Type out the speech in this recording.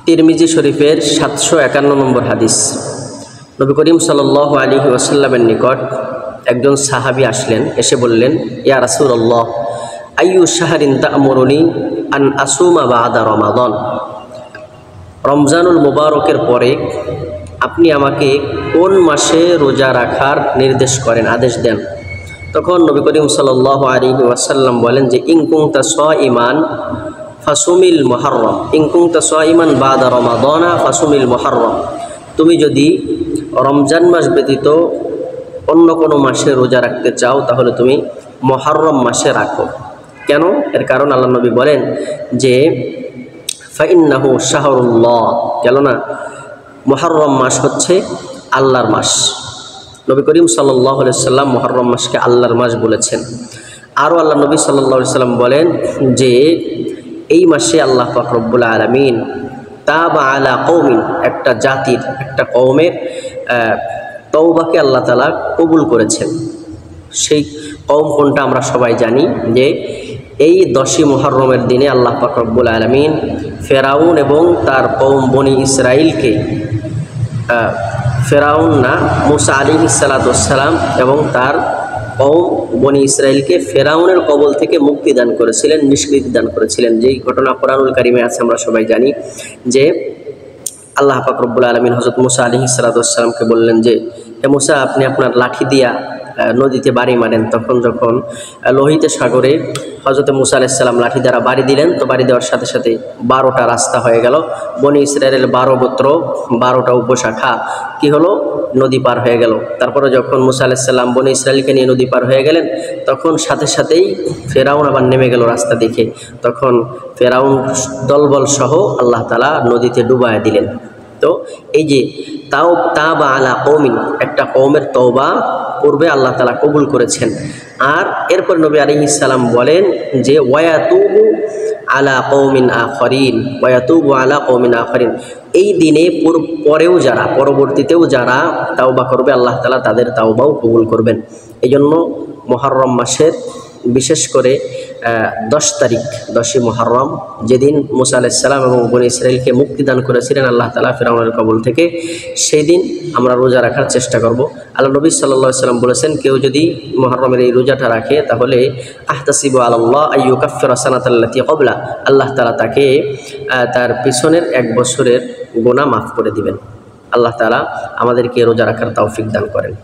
তিরমিজি শরীফের 751 নম্বর হাদিস। নবী করিম সাল্লাল্লাহু আলাইহি ওয়াসাল্লামের নিকট একজন সাহাবী আসলেন, এসে বললেন, ইয়া রাসূলুল্লাহ, আইয়ু শাহরিন তা'মুরুনি আন আসুমা বা'দা রমাদান। রমজানুল মুবারকের পরে আপনি আমাকে কোন মাসে রোজা রাখার নির্দেশ করেন, আদেশ দেন। তখন নবী করিম সাল্লাল্লাহু আলাইহি ওয়াসাল্লাম বলেন যে, ইন কুনতা সাইমান ফাসুমিল মুহররম, ইন কুনতা সাইমান বা'দা রমাদানা ফাসুমিল মুহররম। তুমি যদি রমজান মাস ব্যতীত অন্য কোনো মাসে রোজা রাখতে চাও তাহলে তুমি মুহররম মাসে রাখো। কেন? এর কারণ আল্লাহ নবী বলেন যে ফাইন্নাহু শাহরুল্লাহ, কেননা মুহররম মাস হচ্ছে আল্লাহর মাস। নবী করিম সাল্লাল্লাহু আলাইহি সাল্লাম মুহররম মাসকে আল্লাহর মাস বলেছেন। আরও আল্লাহ নবী সাল্লাল্লাহু আলাইহি সাল্লাম বলেন যে এই মাসে আল্লাহ পাক রব্বুল আলামিন তাবা আলা কওমিন, একটা জাতির, একটা কওমের তওবাকে আল্লাহ তাআলা কবুল করেছেন। সেই কওম কোনটা আমরা সবাই জানি যে এই 10ই মুহররমের দিনে আল্লাহ পাক রব্বুল আলামিন ফেরাউন এবং তার কওম বনি ইসরাইলকে, ফেরাউন না, মুসা আলাইহিস সালাতু ওয়াস সালাম এবং তার কওম বনি ইসরাইলকে ফেরাউনের কবল থেকে মুক্তি দান করেছিলেন, নিষ্কৃতি দান করেছিলেন। যেই ঘটনা কোরআনুল কারিমে আছে আমরা সবাই জানি যে আল্লাহ পাক রব্বুল আলামিন হযরত মুসা আলাইহিস সালাতু ওয়াস সালামকে বললেন যে, হে মুসা, আপনি আপনার লাঠি দিয়া নদীতে বাড়ি মারেন। তখন যখন লোহিত সাগরে হযরত মুসা আলাইহিস সালাম লাঠি দ্বারা বাড়ি দিলেন, তো বাড়ি দেওয়ার সাথে সাথে 12টা রাস্তা হয়ে গেল। বনি ইসরায়েলের 12 গোত্র, 12টা উপশাখা কি হলো, নদী পার হয়ে গেল। তারপরে যখন মুসা আলাইহিস সালাম বনি ইসরায়েলকে নিয়ে নদী পার হয়ে গেলেন, তখন সাথে সাথেই ফেরাউন আবার নেমে গেল রাস্তা দেখে। তখন ফেরাউন দলবল সহ আল্লাহ তাআলা নদীতে ডুবায় দিলেন। তো এই যে তাবা আলা কওমিন, একটা কওমের তওবা পূর্বে আল্লাহ তাআলা কবুল করেছেন। আর এরপর নবী আলাইহিস সালাম বলেন যে ওয়ায়াতুবু আলা কওমিন আখরিন, ওয়ায়াতুবু আলা কওমিন আখরিন, এই দিনে পরেও যারা, পরবর্তীতেও যারা তাওবা করবে আল্লাহ তাআলা তাদের তাওবাও কবুল করবেন। এই জন্য মুহররম মাসের বিশেষ করে 10 তারিখ, 10ই মুহররম, যেদিন মুসা আলাইহিস সালাম এবং বনি ইসরাইলকে মুক্তি দান করেছিলেন আল্লাহ তাআলা ফিরআউনের কবল থেকে, সেই দিন আমরা রোজা রাখার চেষ্টা করব। আল্লাহ নবী সাল্লাল্লাহু আলাইহি সাল্লাম বলেছেন, কেউ যদি মুহররমের এই রোজাটা রাখে তাহলে আহতাসিবু আলাল্লাহ আইয়ুকাফিরা সানাতাল্লাতী ক্বাবলা, আল্লাহ তাআলা তাকে তার পিছনের 1 বছরের গুনাহ মাফ করে দিবেন। আল্লাহ তাআলা আমাদেরকে রোজা রাখার তৌফিক দান করেন।